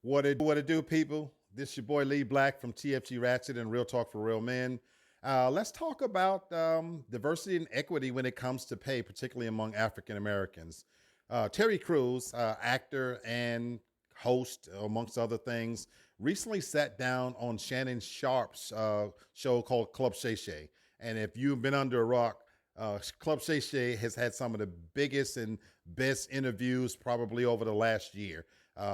What it do, people? This your boy Lee Black from TFG Ratchet and Real Talk for Real Men. Let's talk about diversity and equity when it comes to pay, particularly among African Americans. Terry Crews, actor and host, amongst other things, recently sat down on Shannon Sharp's show called Club Shay Shay. And if you've been under a rock, Club Shay Shay has had some of the biggest and best interviews probably over the last year.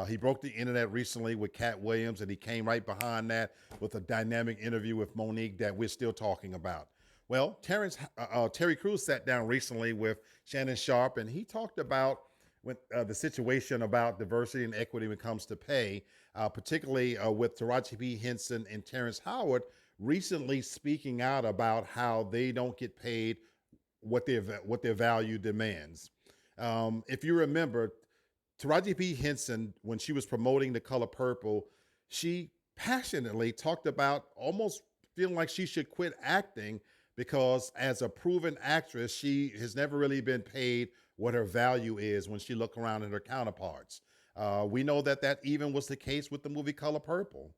He broke the internet recently with Cat Williams, and he came right behind that with a dynamic interview with Monique that we're still talking about. Well, Terry Crews sat down recently with Shannon Sharp, and he talked about the situation about diversity and equity when it comes to pay, particularly with Taraji P. Henson and Terrence Howard recently speaking out about how they don't get paid what their value demands. If you remember, Taraji P. Henson, when she was promoting The Color Purple, she passionately talked about almost feeling like she should quit acting because as a proven actress, she has never really been paid what her value is when she look around at her counterparts. We know that that even was the case with the movie Color Purple.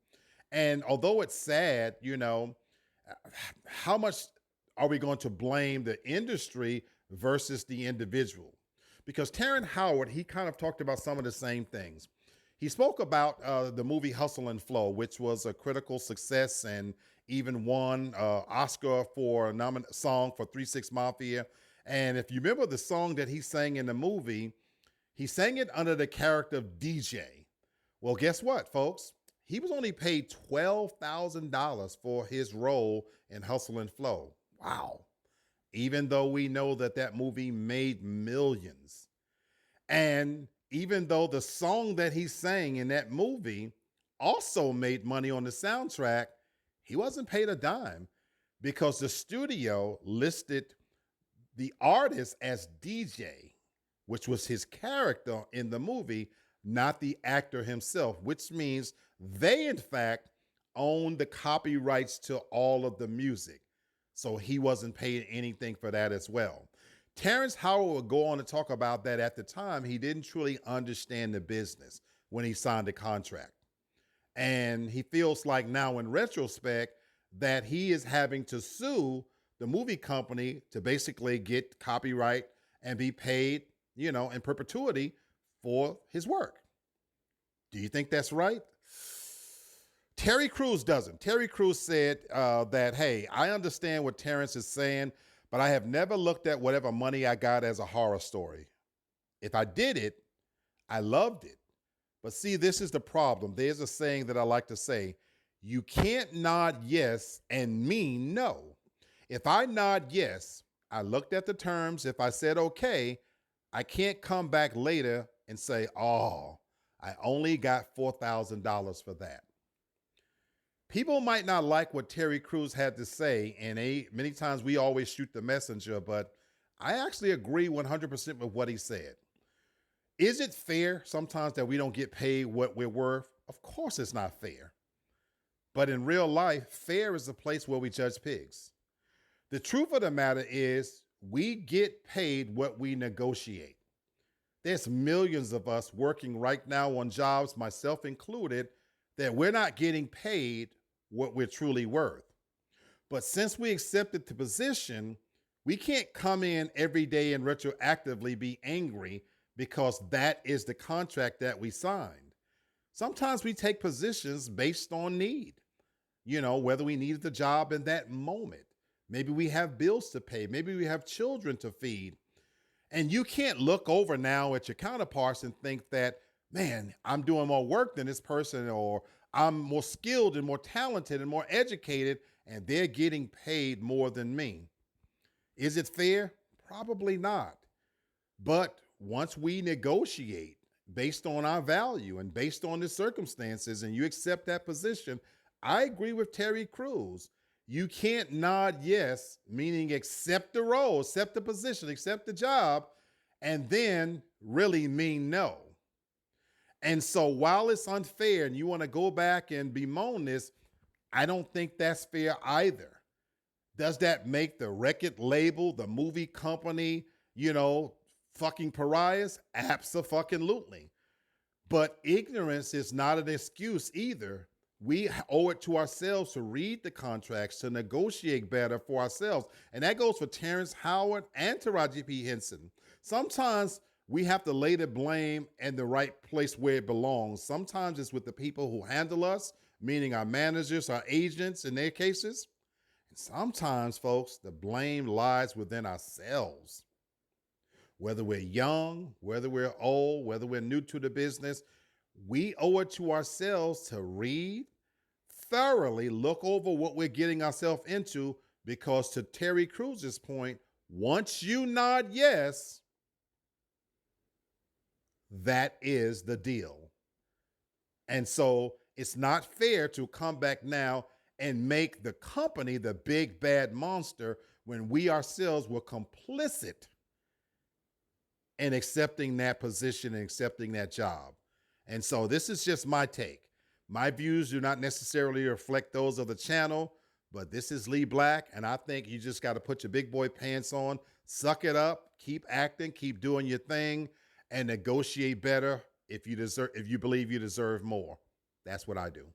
And although it's sad, how much are we going to blame the industry versus the individual? Because Terrence Howard, he kind of talked about some of the same things. He spoke about the movie Hustle and Flow, which was a critical success and even won Oscar for a song for 3 6 Mafia. And if you remember the song that he sang in the movie, he sang it under the character of DJ. Well, guess what, folks? He was only paid $12,000 for his role in Hustle and Flow. Wow. Even though we know that that movie made millions. And even though the song that he sang in that movie also made money on the soundtrack, he wasn't paid a dime because the studio listed the artist as DJ, which was his character in the movie, not the actor himself, which means they, in fact, own the copyrights to all of the music. So he wasn't paid anything for that as well. Terrence Howard would go on to talk about that at the time. He didn't truly understand the business when he signed the contract. And he feels like now in retrospect that he is having to sue the movie company to basically get copyright and be paid, in perpetuity for his work. Do you think that's right? Terry Crews doesn't. Terry Crews said that, hey, I understand what Terrence is saying, but I have never looked at whatever money I got as a horror story. If I did it, I loved it. But see, this is the problem. There's a saying that I like to say, you can't nod yes and mean no. If I nod yes, I looked at the terms. If I said okay, I can't come back later and say, oh, I only got $4,000 for that. People might not like what Terry Crews had to say, and many times we always shoot the messenger, but I actually agree 100% with what he said. Is it fair sometimes that we don't get paid what we're worth? Of course it's not fair. But in real life, fair is the place where we judge pigs. The truth of the matter is we get paid what we negotiate. There's millions of us working right now on jobs, myself included, that we're not getting paid what we're truly worth. But since we accepted the position, we can't come in every day and retroactively be angry because that is the contract that we signed. Sometimes we take positions based on need, whether we needed the job in that moment. Maybe we have bills to pay. Maybe we have children to feed. And you can't look over now at your counterparts and think that, man, I'm doing more work than this person, or I'm more skilled and more talented and more educated, and they're getting paid more than me. Is it fair? Probably not. But once we negotiate based on our value and based on the circumstances, and you accept that position, I agree with Terry Crews. You can't nod yes, meaning accept the role, accept the position, accept the job, and then really mean no. And so while it's unfair and you want to go back and bemoan this, I don't think that's fair either. Does that make the record label, the movie company, fucking pariahs? Abso-fucking-lutely. But ignorance is not an excuse either. We owe it to ourselves to read the contracts, to negotiate better for ourselves. And that goes for Terrence Howard and Taraji P. Henson. Sometimes we have to lay the blame in the right place where it belongs. Sometimes it's with the people who handle us, meaning our managers, our agents in their cases. And sometimes, folks, the blame lies within ourselves. Whether we're young, whether we're old, whether we're new to the business, we owe it to ourselves to read, thoroughly look over what we're getting ourselves into, because to Terry Cruz's point, once you nod yes, that is the deal. And so it's not fair to come back now and make the company the big bad monster when we ourselves were complicit in accepting that position and accepting that job. And so this is just my take. My views do not necessarily reflect those of the channel, but this is Lee Black, and I think you just got to put your big boy pants on, suck it up, keep acting, keep doing your thing, and negotiate better if you believe you deserve more. That's what I do.